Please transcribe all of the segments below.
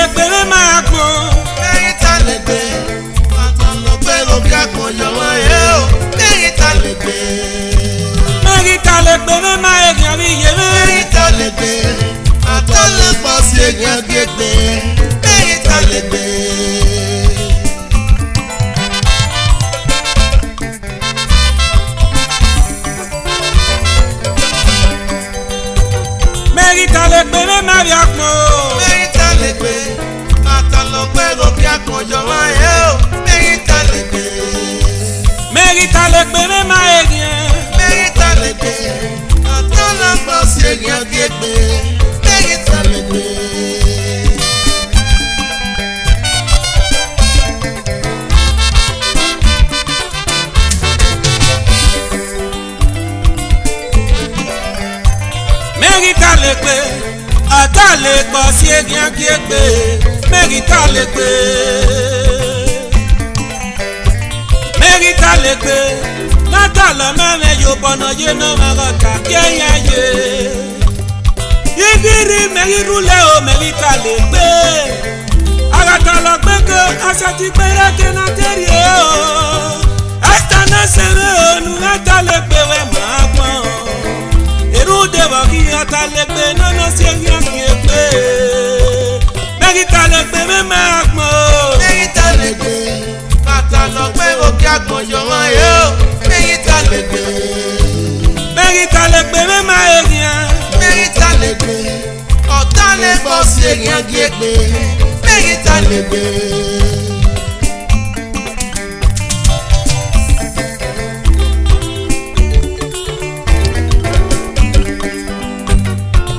le gbé mi máa gbọ́n. Mẹ́rin ta lè gbé. Bàtà lọ gbé lókè àkànyọ̀ wọn yẹ́ o. Mẹ́rin ta lè gbé. Mẹ́rin ta le gbé mi máa èèyàn mi yé mi. Mẹ́rin ta lè gbé. Bàtà lè pọ̀ sí èèyàn gbégbé. Mẹ́rin ta lè gbé. Mẹ́rin ta le gbé mi máa yà gbọ́n. Mẹ́rin ta lè gbé. Bàtà lọ gbé lókè àkànyọ̀ wọn yẹ́ o. Mẹ́rin ta lè gbé. Mẹ́rin ta le gbé mi máa èèyàn. Mẹ́rin ta lè gbé. Bàtà lè pọ̀ sí èèyàn gbégbé. Mẹ́rin ta lè gbé. Mẹ́rin ta le gbé. Ọ̀tá lè gbọ́ sí èèyàn kí é gbé. Mẹ́rin ta le gbé. Mẹ́rin ta le gbé. Látà lọ mẹ́rin yóò bọ̀nà yé náà mẹ́rọ̀ tà kí ẹ̀yẹ yé. Yíngírí mẹ́rin rúlẹ̀ o mẹ́rin ta le gbé. Àgàtà lọ gbẹ́gẹ́ aṣọ ti gbẹ́rẹ́ kí náà tẹ̀lé o. Ẹ̀ta náà ṣeré ònú ẹ̀ta lè gbé wẹ̀ máa gbọ́n. Èrú dèbọ̀ kí ọ̀tá lè gbé nánà sí ẹ̀yẹ kí é gbé. Mẹ́rin ta le gbé mi máa gbọ́n. Mẹ́rin ta lè gbé. Bàtà lọ gbé lókè àkànyọ̀ wọn yẹ́ o. Mẹ́rin ta lè gbé. Mẹ́rin ta le gbé mi máa èèyàn. Mẹ́rin ta lè gbé. Ọ̀tá lè pọ̀ sí èèyàn gbégbé. Mẹ́rin ta lè gbé.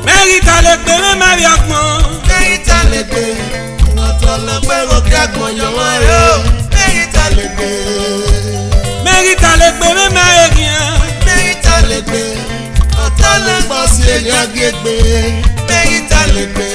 Mẹ́rin ta le gbé mi máa yà gbọ́n. Mẹ́rin ta lè gbé. Bàtà lọ gbé lókè àkànyọ̀ wọn yẹ́ o. Mẹ́rin ta lè gbé. Mẹ́rin ta le gbé mi máa èèyàn. Mẹ́rin ta lè gbé. Ọ̀tá lè pọ̀ sí èèyàn gbégbé. Mẹ́rin ta lè gbé.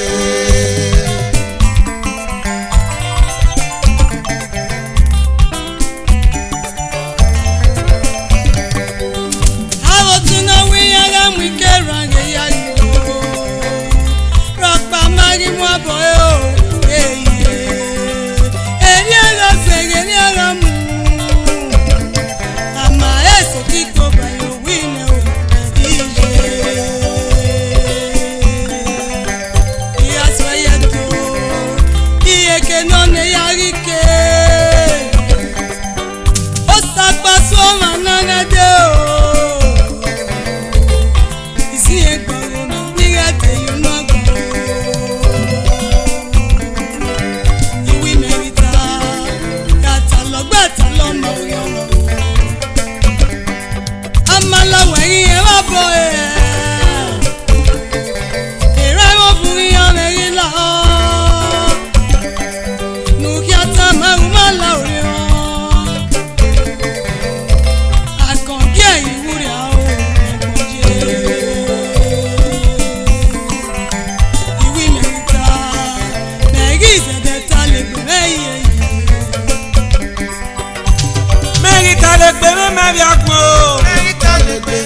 Mẹ́rin ta le gbé mi máa yà gbọ́n. Mẹ́rin ta lè gbé.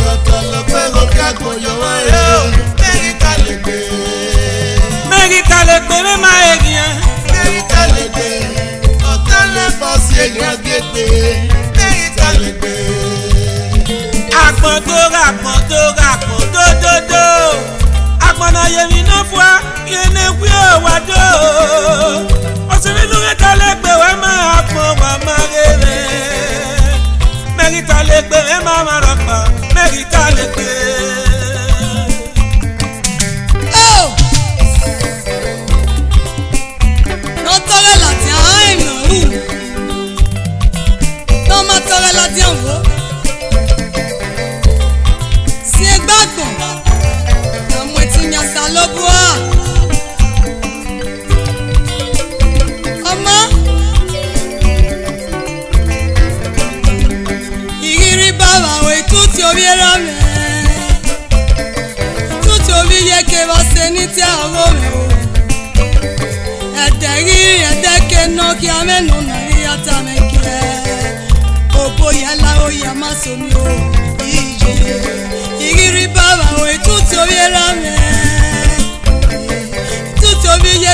Bàtà lọ gbé lókè àkànyọ̀ wọn yẹ́ o. Mẹ́rin ta lè gbé. Mẹ́rin ta le gbé mi máa èèyàn. Mẹ́rin ta lè gbé. Ọ̀tá lè pọ̀ sí èèyàn gbégbé. Mẹ́rin ta lè gbé. Àgbọ̀n tó rà àgbọ̀n tó rà àgbọ̀n tó dódó. Àgbọ̀n náà yẹ mi náà fún wa yẹ ní wí òwà dó. Ọ̀sìn nínú ta le gbé wẹ́ máa gbọ́n wà máa rere. Mẹ́rin ta le gbé mi máa rọ̀ pa. Mẹ́rin ta le gbé.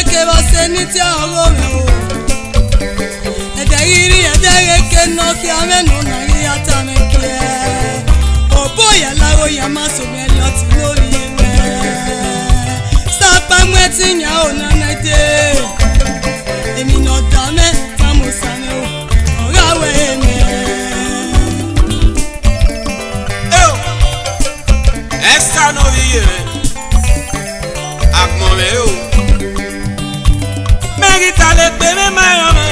Que va ní tí ọ̀rọ̀ rẹ̀ o. Ẹ̀dẹ̀ rírí ẹ̀dẹ̀ reke náà kí amẹ́nu nàrí àtàmì kí ẹ. Òbó yẹ láwo yẹ má sòmí ẹ lọ tí lórí rẹ̀. Sábà mú ẹtí yẹn ò nánà dé. Èmi náà dá mẹ́ tá mo sàmì o. Ọ̀rọ̀ àwẹ̀ ẹ̀mẹ́. Esta no vive Akmomeo Merita le pere mayama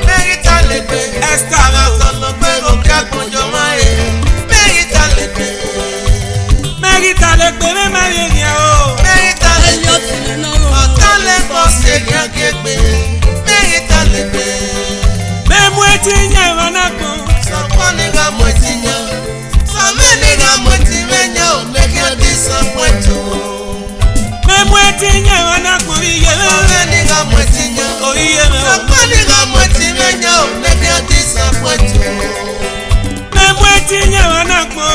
Merita le pe Esta no Solo pero que apoyo mae Merita le pe Merita le pere mayama Merita le Ẹyọ sílẹ̀ náà. Ọ̀tá lè bọ̀ sí ní akéèpé Merita le pe Memu eti nyewa nakmo Sọ̀pọ̀ ní ká mọ̀ ẹtí yan Sọ̀mẹ́ ní ká mọ̀ ẹtí mẹ́nyà ò lẹ́kẹ́ bí sọ̀pọ̀ ẹ̀tọ́ Memu eti nyewa nakmo iye Sọ̀mẹ́ ní ká mọ̀ ẹtí yan Oiye me Sọ̀pọ̀ ní ká mọ̀ ẹtí mẹ́nyà ò lẹ́kẹ́ bí sọ̀pọ̀ ẹ̀tọ́ Memu eti nyewa nakmo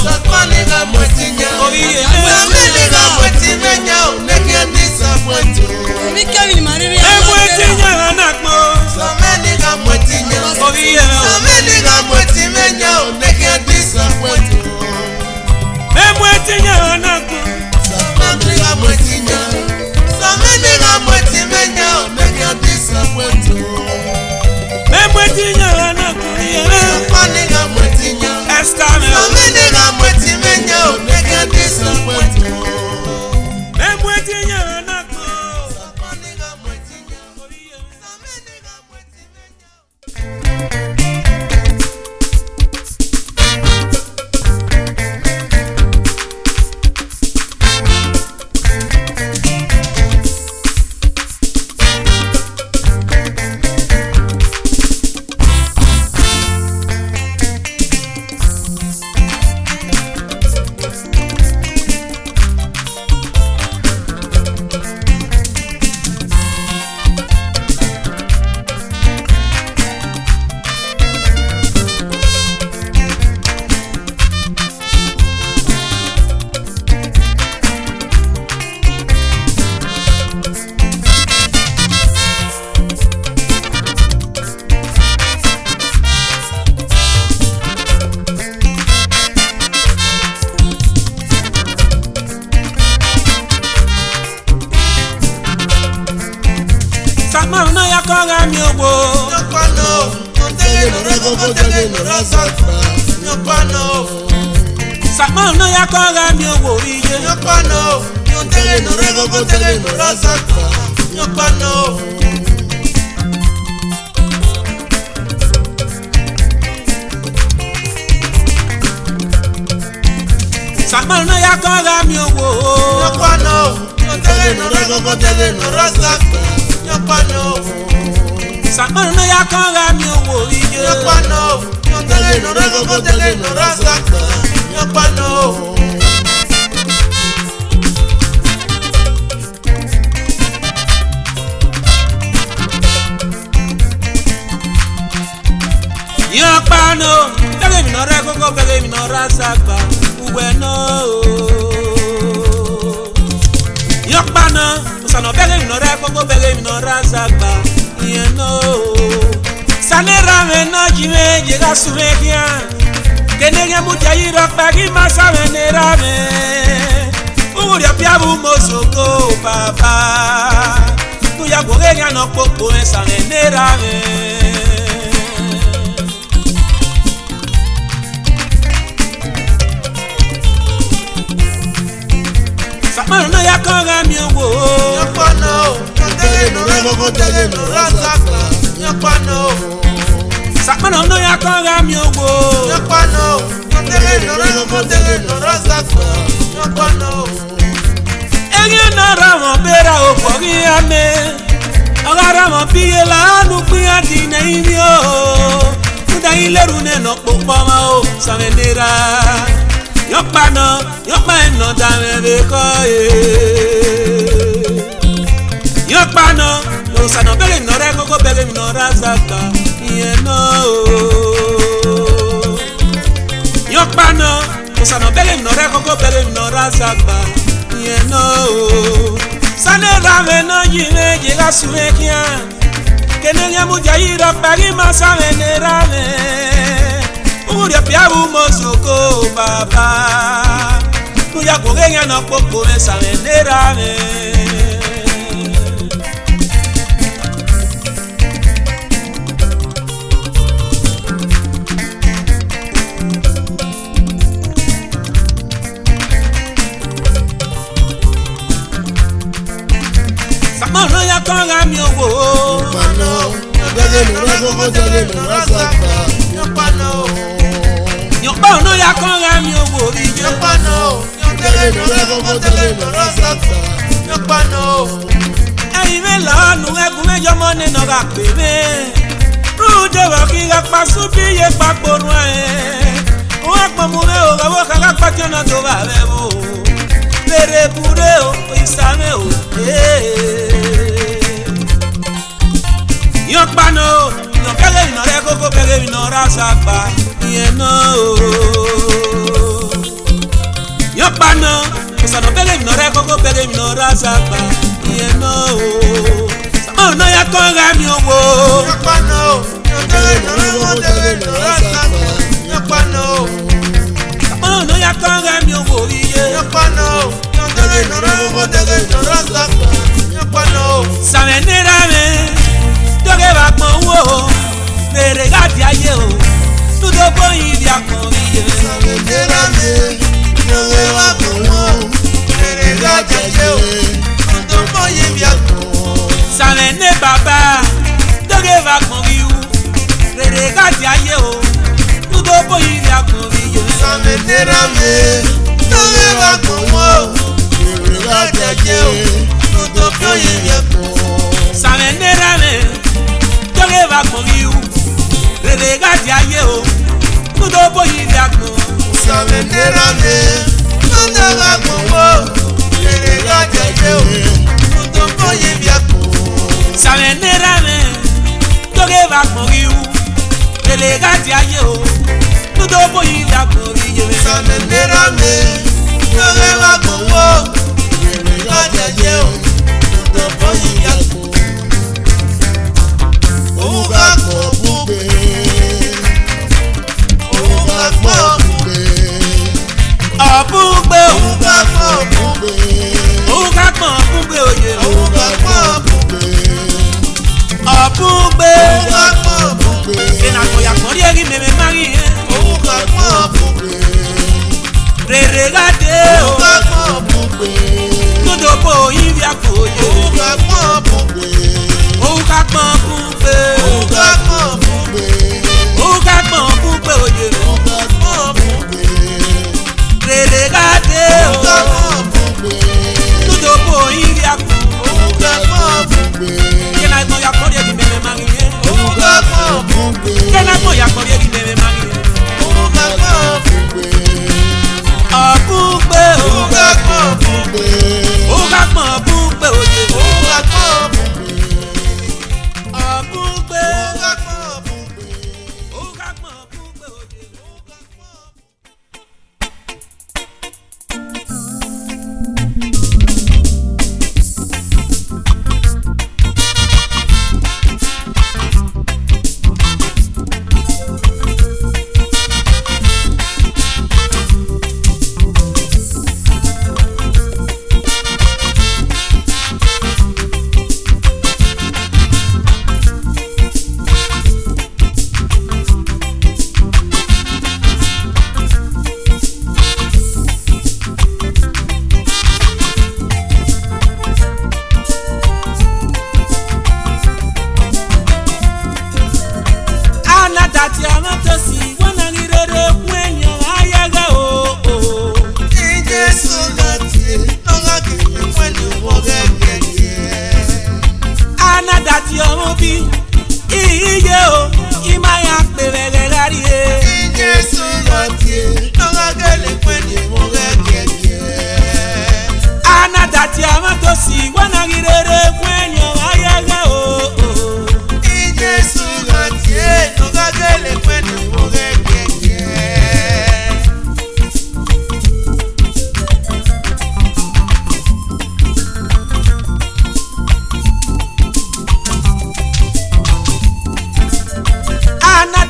Sọ̀pọ̀ ní ká mọ̀ ẹtí yan Oiye Sọ̀mẹ́ ní ká mọ̀ ẹtí mẹ́nyà ò lẹ́kẹ́ bí sọ̀pọ̀ ẹ̀tọ́ Èmi kẹ́mi màá rírí Memu àwọn eti ọ̀gbẹ́. nyewa nakmo Sọ̀mẹ́ ní ká mọ̀ ẹtí yan Oiye me Sọ̀mẹ́ ní ká mọ̀ ẹtí mẹ́nyà ò lẹ́kẹ́ bí sọ̀pọ̀ ẹ̀tọ́ Memu eti nyewa nakmo Sọ̀mẹ́ ní ká mọ̀ ẹtí yan Sọ̀mẹ́ ní ká mọ̀ ẹtí mẹ́nyà ò lẹ́kẹ́ bí sọ̀pọ̀ ẹ̀tọ́ Memu eti nyewa nakmo iye Sọ̀pọ̀ ní ká mọ̀ ẹtí yan Esta me Sọ̀mẹ́ ní ká mọ̀ ẹtí mẹ́nyà ò lẹ́kẹ́ bí sọ̀pọ̀ ẹ̀tọ́ Memu eti nyewa nakmo Sọ̀pọ̀ ní ká mọ̀ ẹtí yan Oiye me Sọ̀mẹ́ ní ká mọ̀ ẹtí mẹ́nyà Sama una ya koga mi owo Nyọkwanụ, ọ̀tẹ́lẹ̀ lọ́rẹ́ kọ́kọ́ tẹ́lẹ̀ lọ́rọ́ sọ̀tà. Nyọkwanụ, Sama una ya koga mi owo iye nyọkwanụ, ọ̀tẹ́lẹ̀ lọ́rẹ́ kọ́kọ́ tẹ́lẹ̀ lọ́rọ́ sọ̀tà. Nyọkwanụ, Sama una ya koga mi owo nyọkwanụ, ọ̀tẹ́lẹ̀ lọ́rẹ́ kọ́kọ́ tẹ́lẹ̀ lọ́rọ́ sọ̀tà. Nyọkwanụ, Sama una ya koga mi owo iye nyọkwanụ, ọ̀tẹ́lẹ̀ lọ́rẹ́ kọ́kọ́ tẹ́lẹ̀ lọ́rọ́ sọ̀tà. Nyọkwanụ, Yopano Bege mi nore koko bege mi nora sagba Uwe no Yopano Usano bege mi nore koko bege mi nora sagba Iye no Salera me no jive llega sume kia Kenege mucha ira pagi masa venera me Uria piabu mosoko papa Uya bogega no popo esa venera me Sama no ya koga mi owo nyọkwanụ, ọ̀tẹ́lẹ̀ lọ́rẹ́ kọ́kọ́ tẹ́lẹ̀ lọ́rọ́ sọ̀tà. Nyọkwanụ, Sama no ya koga mi owo nyọkwanụ, ọ̀tẹ́lẹ̀ lọ́rẹ́ kọ́kọ́ tẹ́lẹ̀ lọ́rọ́ sọ̀tà. Nyọkwanụ, Ege na ramo bera o pogi ame Ogara mo biye la anu kuya di na imi o Kuda ileru ne no popoma o Savenera Yokpa eno dame beko Yokpa Osano bege mi nore koko bege mi nora sagba Iye no Yokpa Osano bege mi nore koko bege mi nora sagba Iye no Sanera me no yime llega su equia que no le mucha ira pagi masa venerame uria piabu mosoko baba uya kogenya no popo esa venerame Samono ya konga mi owo Pano, dele no rago, dele no rasapa. Pano, Nyopano ya konga mi owo ije pano, dele no rago, dele no rasapa. Pano, Aive la nu egun ejo mo ne no ga pebe Rude wa ki ga pasu bi ye papo nu O apo mu re o ga wo ga pa ti na do ba re o Lere bure o isame o Nyopano Nyopele mi no re gogo pele mi no rasapa Ye no Nyopano Sano pele mi no re gogo pele mi no rasapa Ye no Samono ya konga mi owo pano, dele no rago, dele no rasapa. Pano, Samono ya konga mi owo iye pano, dele no rago, dele no rasapa. Pano, Savenera me Toge va pon wo Mere gati aye o Tudo boyi di akon iye Savenérame, no me va como, verga yo, no voy en viajo. Savene baba Toge va pon viu Mere gati aye o Tudo boyi di akon iye Savenérame, no me va como, verga yo, no voy en viajo. Savenera me Toge va pon viu Mere gati aye o Tudo boyi di akon Savenérame, no me va como, verga yo, no voy en viajo. Savenera me Toge va pon viu Mere gati aye o Tudo boyi di akon iye Savenérame, no me va como, verga yo, no voy en viajo. Òun ká pọ̀ púpẹ̀. Òun ká pọ̀ púpẹ̀. Òun ká pọ̀ púpẹ̀. Òun ká pọ̀ fúngbé òye Òun ká pọ̀ púpẹ̀. Ọ̀fúngbé Òun ká pọ̀ púpẹ̀. Ìnàkọ̀ yàtọ̀ rí ẹ̀rí mẹ́mẹ́ márì yẹn Òun ká pọ̀ púpẹ̀. Rèrè gàdé o Òun ká pọ̀ púpẹ̀. Tódò bò yín bí àpò òye Òun ká pọ̀ púpẹ̀. Òun ká pọ̀ fúngbé Òun ká pọ̀ púpẹ̀. Òun ká pọ̀ fúngbé òye Òun ká pọ̀ púpẹ̀. Rèrè gàdé o Òun ká pọ̀ púpẹ̀. Tódò bò yín bí àpò Òun ká pọ̀ púpẹ̀. Ìnàkọ̀ yàtọ̀ rí ẹ̀rí mẹ́mẹ́ márì yẹn Òun ká pọ̀ púpẹ̀. Ìnàkọ̀ yàtọ̀ rí ẹ̀rí mẹ́mẹ́ márì yẹn Òun ká pọ̀ púpẹ̀. Ọ̀fúngbé o Òun ká pọ̀ púpẹ̀. Òun ká pọ̀ fúngbé òye Òun ká pọ̀ púpẹ̀. Ọ̀fúngbé Òun ká pọ̀ púpẹ̀. Òun ká pọ̀ fúngbé òye Anadati amatosi wanangirere kwenye ayaga o Jésù láti lọ́gà kìí pẹ̀lú wọ́gẹ́ kẹ̀kẹ́. Anadati omobi iye o imaya pevele garie Jésù láti lọ́gà kẹ̀lẹ́ pẹ̀lú wọ́gẹ́ kẹ̀kẹ́. Anadati amatosi wanangirere kwenye ayaga o Jésù láti lọ́gà kẹ̀lẹ́ pẹ̀lú wọ́gẹ́ kẹ̀kẹ́.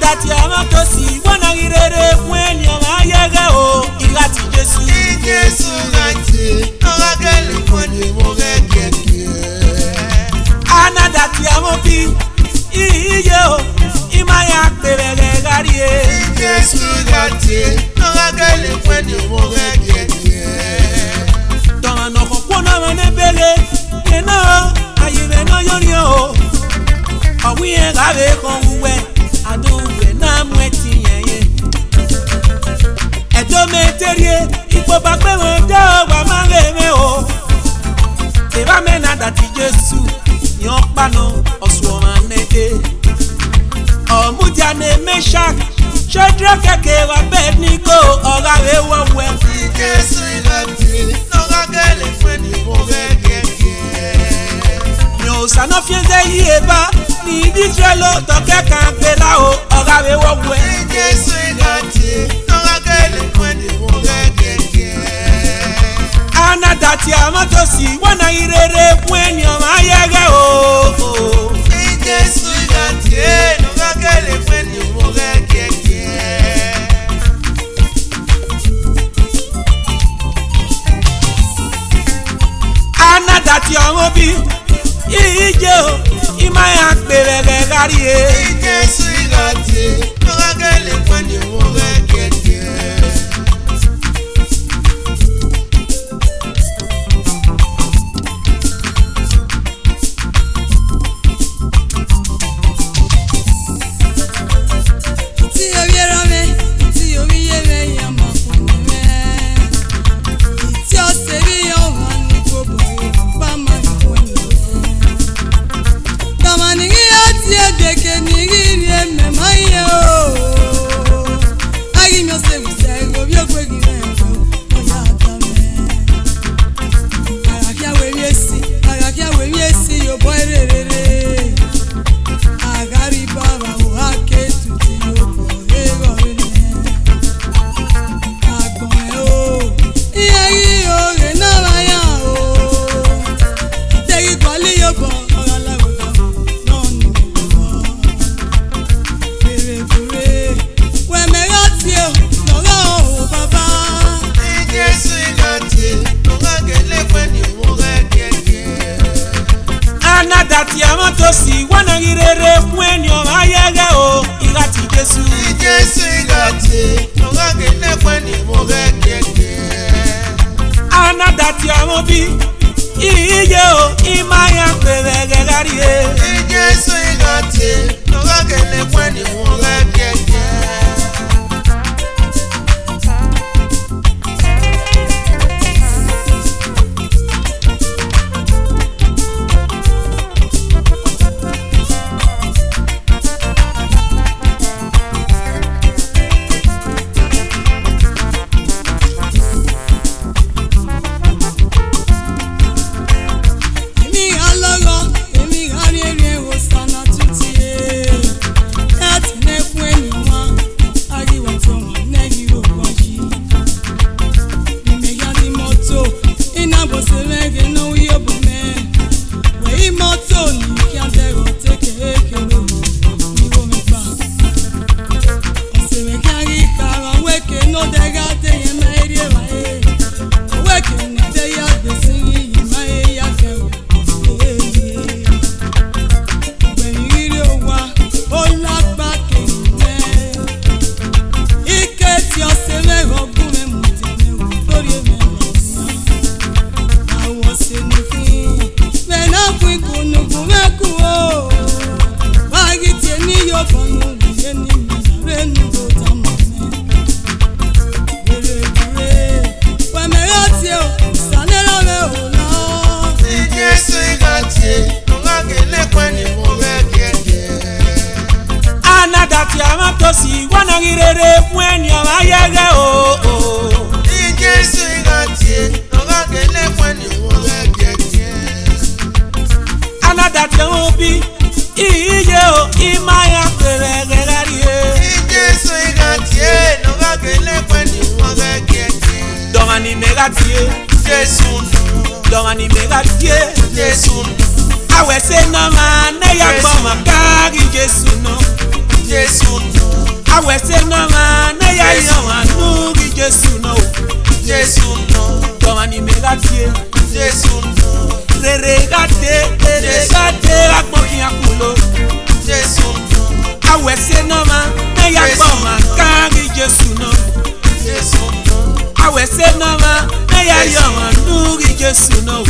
dati amakosi wana irere mweni amayege o irati Jesu Jesu gati nogakele kwani mogekeke ana dati amobi iye o imaya perere garie Jesu gati nogakele kwani mogekeke toma no kopona manebele keno ayibe no yorio owiye gabe konwe aduwe na mweti yeye edo meterie ipo bagbe won de wa mare o te ba me na dati Jesu yon pano osuo manede o mudia ne Meshak Shadrach keke wa Abednego orawe wowe Jesu gati nogakele kwani mogekeke yo sana fiende yeba ni Israelo to keka gbela o orawe wowe Jesu gati nogakele kwani mogekeke ana dati amatosi wana irere mweni amayege o Jesu gati nogakele kwani mogekeke ana dati amobi ije o imaya perere garie Jesu gati nogakele kwani mogekeke dati amatosi wana irere mweni amayege o irati Jesu Jesu gati nogakele kwani mogekeke ana dati amobi iye o imaya perere garie Jesu gati nogakele kwani mogekeke dati amatosi wana irere mweni amayege o Jesu gati nogakele kwani mogekeke ana dati amobi iye o imaya perere garie Jesu gati nogakele kwani mogekeke domani megatie Jesu domani megatie Jesu awese no ma ne ya gbo ma kagi Jesu no Jesu awese no ma na ya yo anu ri Jesu no Jesu no to ani megatie Jesu no regate akpọkin akulo Jesu no awese no ma na ya gbo ma kan ri Jesu no Jesu no awese no ma na ya yo anu ri Jesu no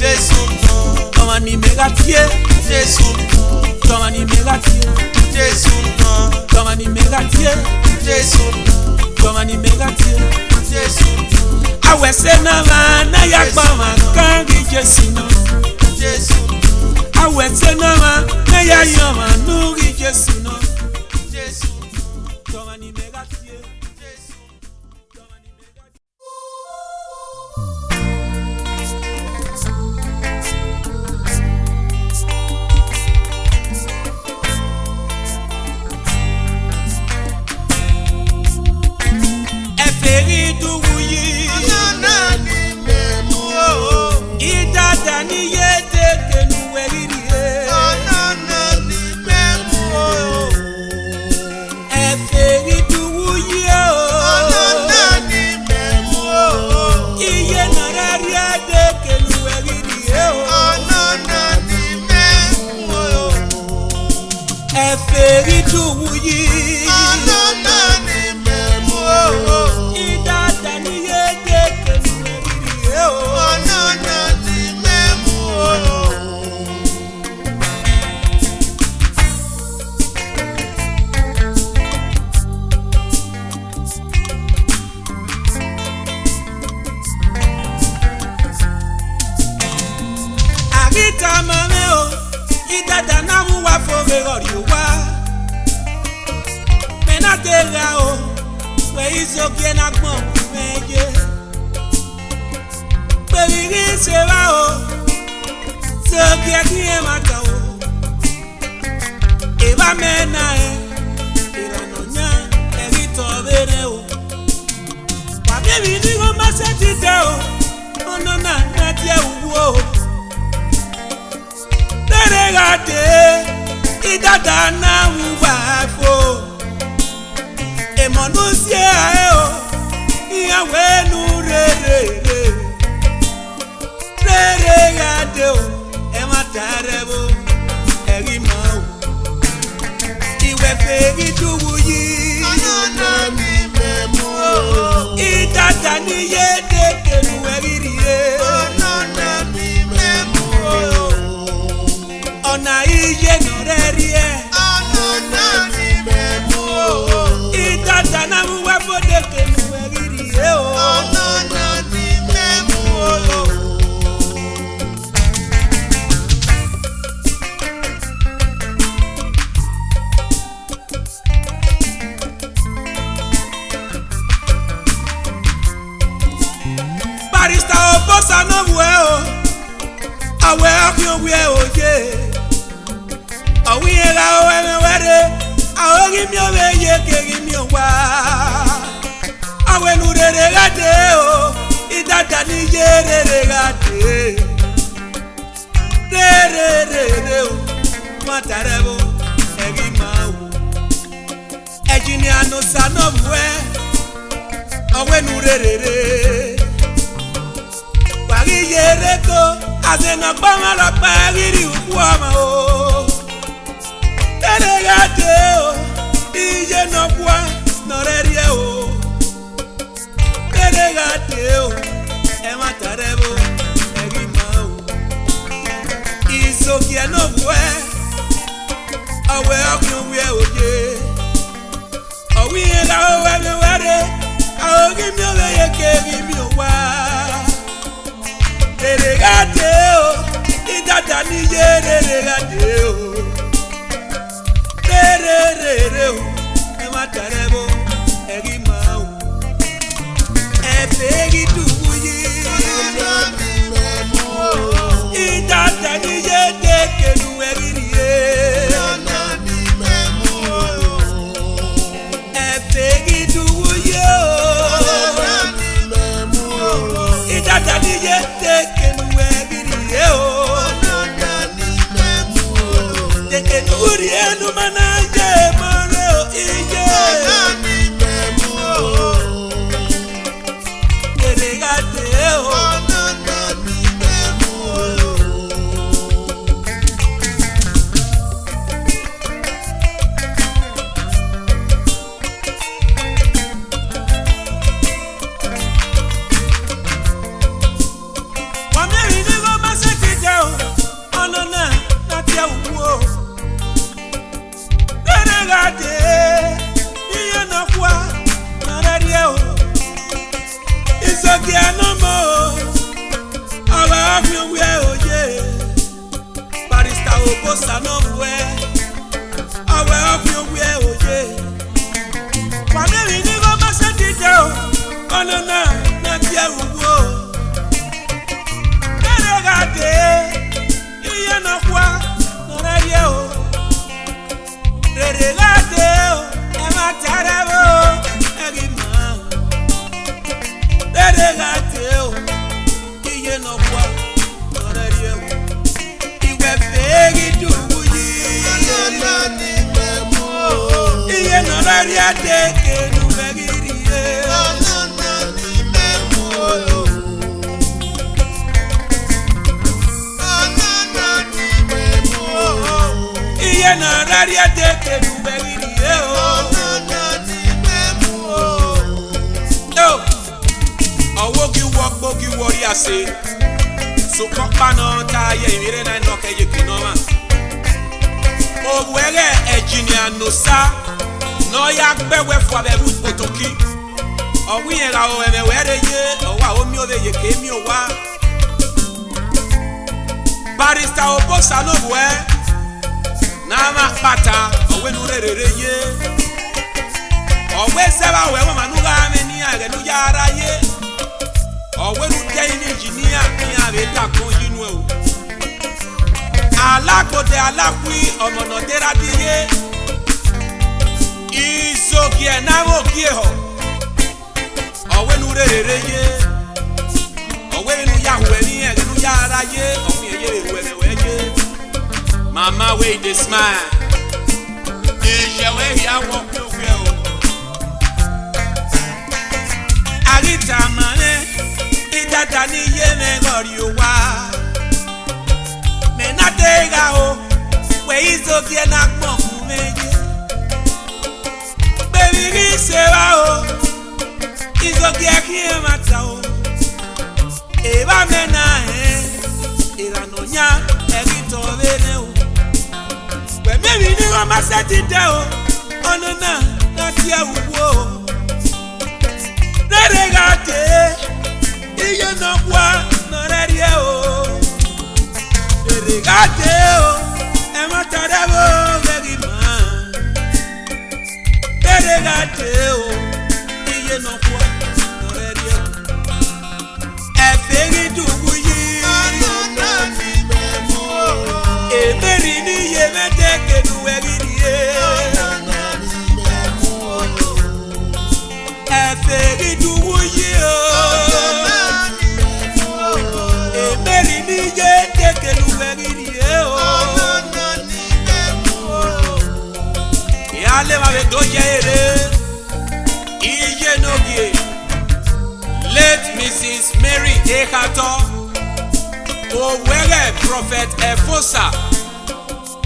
Jesu no to ani megatie Jesu no to ani megatie Jesu no to ani megatie Jesu no to ani megatie Jesu no awese no ma na ya gbo ma kan ri Jesu no Jesu awese no ma na ya yo anu ri Jesu no Jesu to ani megatie Jesu to ani megatie. Eferi duwuyi Nana ni memu o idada ni yede kenu weririye Nana ni memu o eferi duwuyi Nana ni memu o iye narari ade kenu weririye Nana ni memu o eferi duwuyi Nana ni memu o idada ni yede kenu weririye Nana ni memu o agita mame o idada na huwa fove ori wa menatega o we izoke na gbon meje periri se wa o zoke ki e mata o e ba mena e irano nya e ri to bere o wa bebi ni go ma se ti de o ono na na tie uwu o regate idada na huwa fo emonusie ae o iyawe nu regate o ematarebo eri ma o iwe feri duwuyi Nana ni memu o idada ni yede kenu eririye Nana ni memu o ọ̀nà iye nọ̀rẹ́rì ẹ̀ Nana ni memu o ìdàdà náà ń wá fọ́dé kẹnu ẹ̀rìrì ẹ̀ o. Nana ni memu o barista ọbọ̀sà náà wù ẹ́ o àwẹ̀ ọ̀fìn òwú ẹ̀ òye ọ̀wí yẹn ra ọ ẹ̀mẹ̀ wẹ́rẹ́ àwọn orí mi ò wẹ̀ yé kiri mi ò wá àwẹ̀ nu rere gàdé o ìdàdà ní yé rere gàdé rere o má tàrẹ́ o ẹ̀rí máa wò ẹ̀jìn ni ànúsà náà wù ẹ́ ọ̀wẹ̀ nu rere wàrí yẹrẹ kó àzẹnà gbọ́mọ̀ lọ pa rírì òkú ọmọ o tẹ́lẹ̀ yá dé o iye nà bua nọ̀rẹ́ rí ẹ o tẹ́lẹ̀ yá dé o ẹ má tàrẹ́ bó ẹ̀rí mọ́ o ìsòkè ẹ̀ náà bú ẹ ọ̀wẹ́ ọkùnrin wí ẹ òye ọ̀wí yẹn la ó wẹ́ mi wẹ́rẹ́ àwọn orí mi ò lè yẹ kéèmí mi ò wá. Regate o idada ni ye regate o re o e ma tarebo eri ma o e feri duyi Nana ni memu o idada ni ye de kenu eri ye Nana ni memu o e feri duyi o Nana ni memu o idada ni ye de kenu eri ye o Nana ni memu o de kenu ri enu mana je more o iye bossa no bue awe ofi ogwe oje family ni go ma se dide o onana na bia uwo eregate iye no kwa no raye o eregate o e ma tarebo egima eregate o iye no kwa no raye o iwe fegi dubuyi iye no raye teke nu begiriye iye no raye teke nu begiriye owogi wogbogi wori ase so kokpano ta ye ire na no ke ye kinoma owere engineer no sa no ya gbewe fo abebu potoki owi yen ra o eme were ye owa omi o ye ke mi o wa barista obosa no bwe na ma pata owe nu rere ye owe se ba we mo manu ga me ni age nu ya ara ye owe nu te ni engineer ni ave ta ko yinu o alakode alakwi omono dera diye izogie na mogie ho owe nu rere ye owe nu ya hwe ni age nu ya ara ye omi ye hwe me we ye mama we dey smile je we ya wo pe o agita mane idada ni ye me gori o wa me na tega o we izogie na gbon fun meje baby ri se wa o izogie ki e mata o e ba me na irano nya e bi to bene o we me bi ni o ma se ti de o onana na ti awuwo regate iye no kwa no rerie o regate o e ma tarebo begi ma regate o iye no kwa no rerie e feri dugu yi e meri ni ye mete ke nu egirie e feri dugu yi o e meri ni ye teke nu egirie o e ale ma be do yere iye no gie late Mrs. Mary Ekato owere prophet Efosa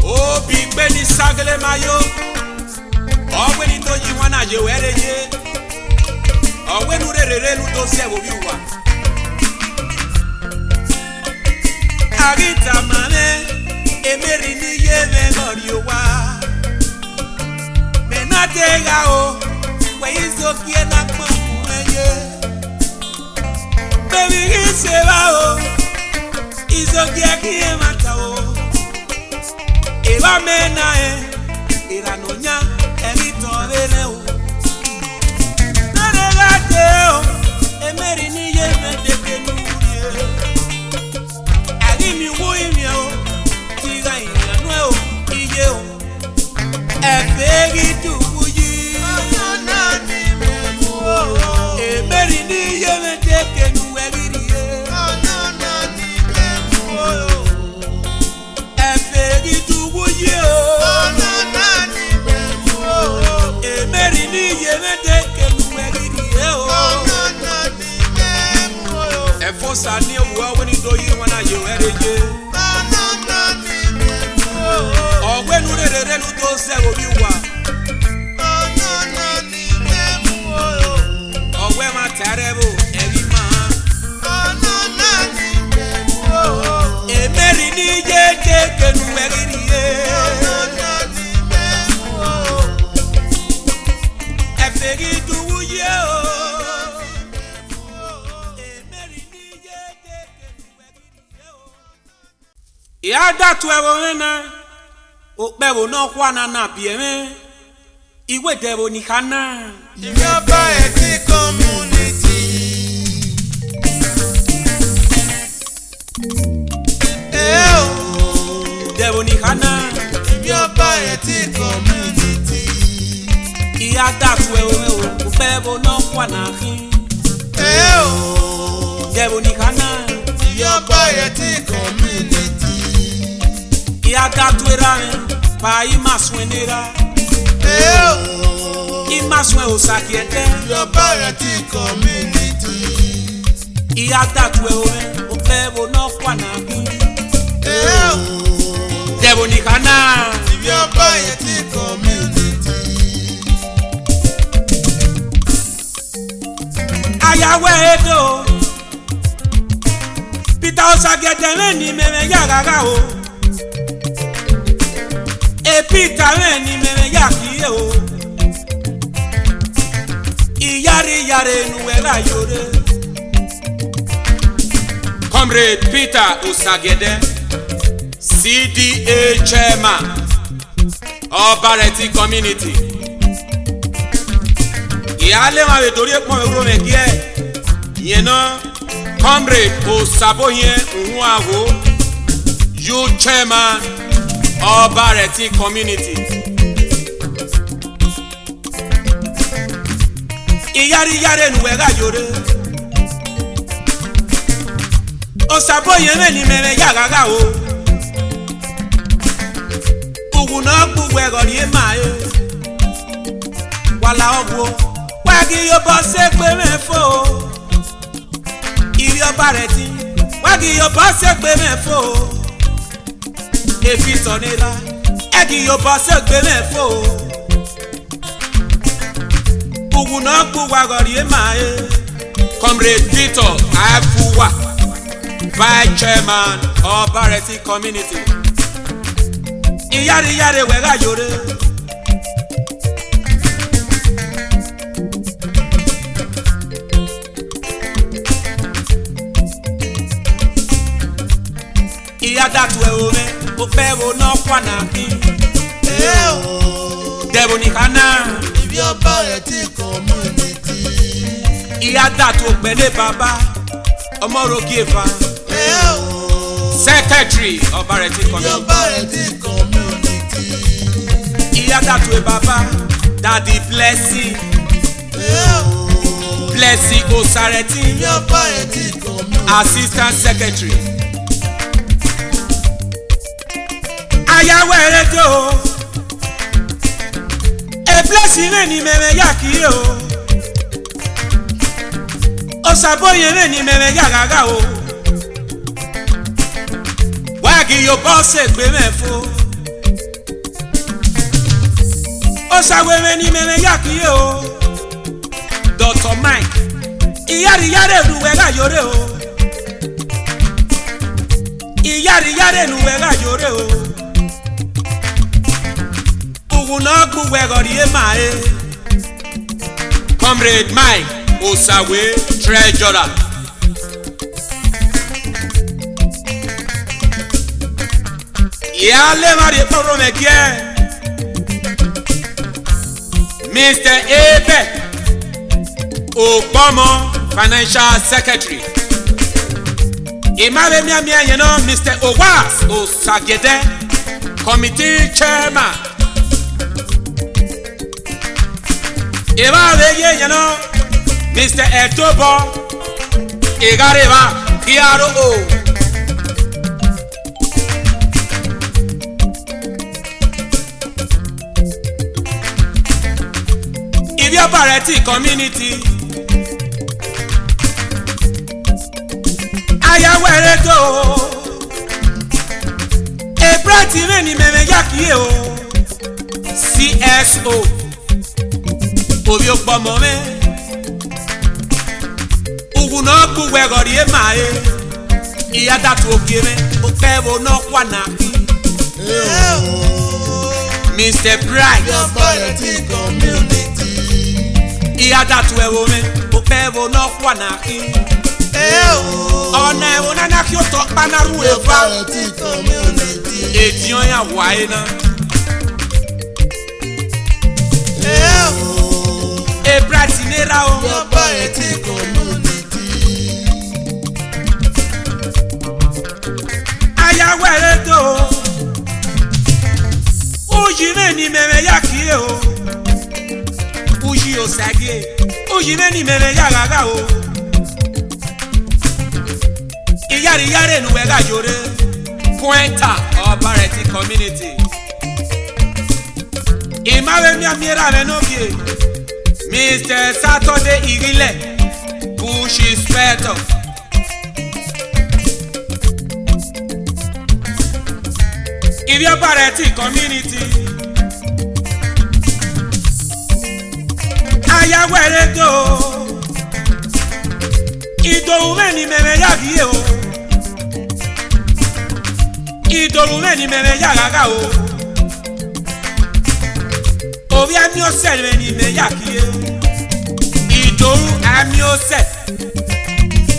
obi gbe ni sagele mayo owe ni to yi wana je were ye owe nu rere nu to se wo bi wa agita mane emeri ni ye me gori o wa me na tega o we izo kie na po ye baby se va o izo kie ki e mata o e va me na irano nya e ri to bene o o emeri ni ye me de kenu ye adi mi wo imi o diga inu o iye o efegi dubu yi emeri ni ye me de kenu egiri ye efegi dubu yi o emeri ni ye me de kenu egiri ye o Efosa ni owa we ni do yi wana ye were ye ogwe nu rere nu to se obi wa ogwe ma tarebo eri ma emeri ni ye teke nu egiri ye efegi duwu ye o ya datu ewo na Okpewo no kwana na bieme. Iwe devo ni kana. Ìyọba ẹtí community. Devo ni kana. Ìyọba ẹtí community. Iya datwe o. Okpewo no kwana hin. Devo ni kana. Ìyọba ẹtí community. Iya datwe ra. Pa ima swenera. Ima swen osakiete. Ìyọba ẹtí community. Iya datwe o. Okpewo no kwana hin. Devo ni kana. Ìyọba ẹtí community. Ayawe edo. Peter osagete ni meme yagaga o. E Peter ni meme yakiye o. Iyare nuwera yore. Comrade Peter Osagede, CDA chairman, Obareti community. Ìyáálé wa lè torí ẹ̀pọ̀n ẹ̀rọ mẹ́kí ẹ̀. Ìyẹn náà, Comrade Osaboye Nwawo, youth chairman, Obareti community. Iyare nuwera yore. Osaboye ni mere yagaga o. Ugu na gbuwe gori ema e. Wala ogwo. Wagi yo bo se pe mefo. Iri Obareti. Wagi yo bo se pe mefo. Efi tonela. Egi yo bo se pe mefo. Ugu na gbuwe gori ema e. Comrade Peter Afuwa, Vice Chairman Obareti community. Iyare wega yore. Iya datwe ome, Okpewo no kwana hin. Devo ni kana. Ìyọba ẹtí community. Iya datu Ogbele Baba, Omoro Giva, Secretary Obareti community. Ìyọba ẹtí community. Iya datu Baba, Daddy Blessing, Blessing Osareti, Ìyọba ẹtí community. Assistant Secretary. Ayawe edo. E Blessing ni mere yaki o. Osaboye ni mere yagaga o. Wagi yo boss egbe mefo. Osawewe ni mere yaki o. Dr. Mike. Iyare nuwera yore o. Iyare nuwera yore o. Ugu na gbuwe gori ema e. Comrade Mike Osawe Treasurer. Ìyáálé wa de kpọrọ mẹkẹ. Mr. Ebe Ogbomo Financial Secretary. Ìmáwé miamia yẹn náà Mr. Owas Osagede Committee Chairman. Ìmáwé yẹn náà Mr. Edobo Igareba PRO. Ibi Obareti community. Ayawe edo. Ebrati ni meme yakiye o. CSO. Obi Ogbomo me. Ugu na gbuwe gori ema e. Iya datu okeme. Okpewo no kwana hin. Mr. Bright. Ìyọba ẹtí community. Iya datu ewo me. Okpewo no kwana hin. Ọ̀nà ẹ̀wọ̀n náà kí o tọ́ panaru Ìyọba efa. ẹtí community. Èjì ọ̀yàn wáyé náà. nera o. Your variety community. Ayawere do. Uji meni meme yaki o. Uji osage. Uji meni meme yagaga o. Iyari yare nuwega yore. Pointer of variety community. Imawe mi amira me no vie. Mr. Saturday Irile, Bush Inspector. If your variety community, Ayawere do. Ido meni meme yagi o. Ido meni meme yagaga o. Obi ami ose meni me yagi o. Idowu ami ose.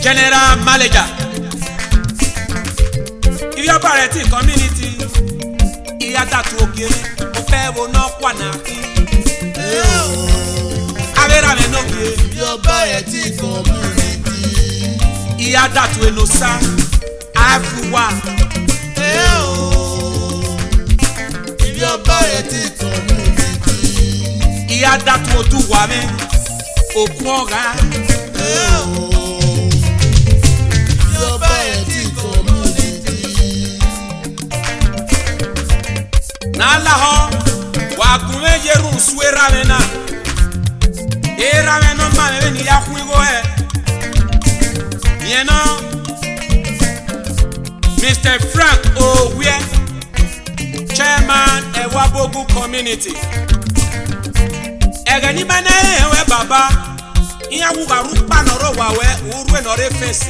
General Manager. If your variety community, iya datu okiri, ofe wo no kwa na ki. Avera me no ki. Your variety community. Iya datu enosa, afuwa. Your variety community. Iya datu oduwa me, okun oga. Your variety community. Nala ho, wakume yeru suera mena. Era meno mame ni ya kuigo e. You know, Mr. Frank Owe, Chairman Ewabogu Community. Egeni mane ewe baba, iya wubaru panoro wawe urwe nore fesi.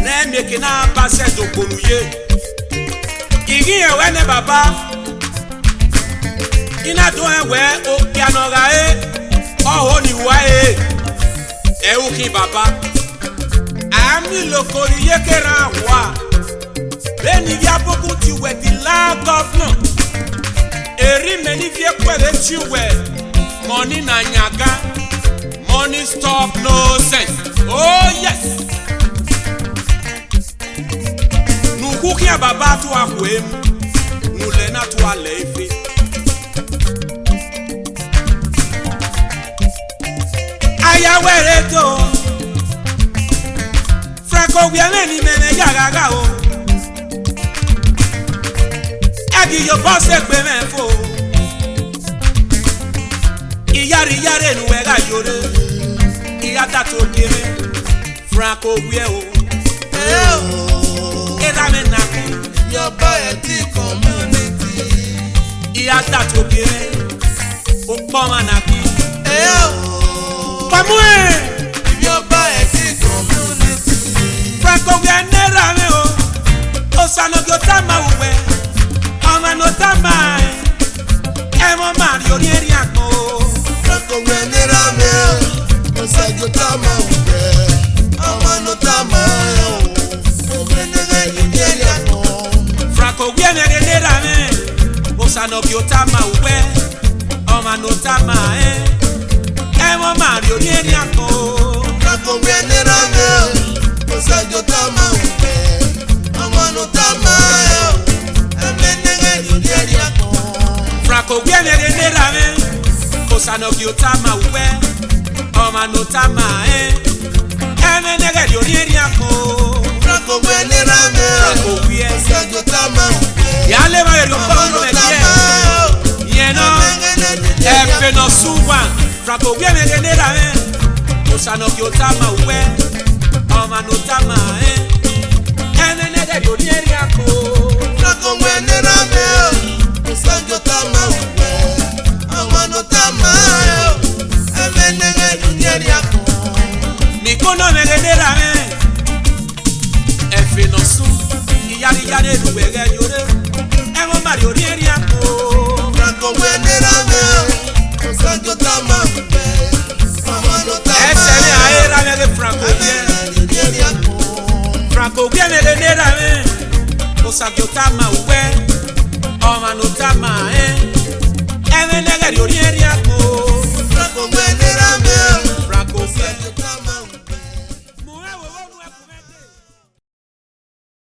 Ne mekina pase dokoluye. Igi ewe ne baba, ina do ewe okianoga e, oho ni wa e. Euki baba. Ami lokori yekera wa. Beni yabogu tiwe di la governor. Eri meni vie kwere tiwe. Money na nyaga. Money stop no sense. Oh yes. Nukuki ya baba tu akwemu. Nulena tu aleifi. Ayawere do. Franco Guiameni mene yagaga o. Egi yo boss egbe menfo. Iyari yare nuwega yore. Iyata to kere. Franco Guie o. Erame naki. Your variety community. Iyata to kere. Okpoma naki. Kamue. Your variety community. Franco Guie nerame o. Osano gyotama uwe. Ama notama e. Emo Mario rieri ako. Franco Guenera me. Osajo tama ube. Amano tama yo. Emenega Nigeria ko. Franco Guie nerame. Osano gyotama uwe. Ama notama e. Emo Mario rieri ako. Franco Guenera me. Osajo tama ube. Amano tama yo. Emenega Nigeria ko. Franco Guie nerame. Osano gyotama uwe. Ama notama e. Eme negeri rieri ako. Franco Guenera me. Franco Guie. Osajo tama ube. Yale va yo Amano me tama kie. yo. Yeno. Efe no suwa. Franco Guie nerame. Osano gyotama uwe. Ama notama e. Eme negeri rieri ako. Franco Guenera me. Osajo tama ube. Amano tama yo. Emenega Nigeria ko. Nikono nerame. Efe no su. Iyari yare nuwege yore. Emo Mario rieri ako. Franco Guenera me. Osajo tama ube. Amano tama Ese me yo. aera me de Franco Guie. Emenega Nigeria ko. Franco Guie nerame. Osagyotama uwe. Oma notama e. Eme negeri rieri ako.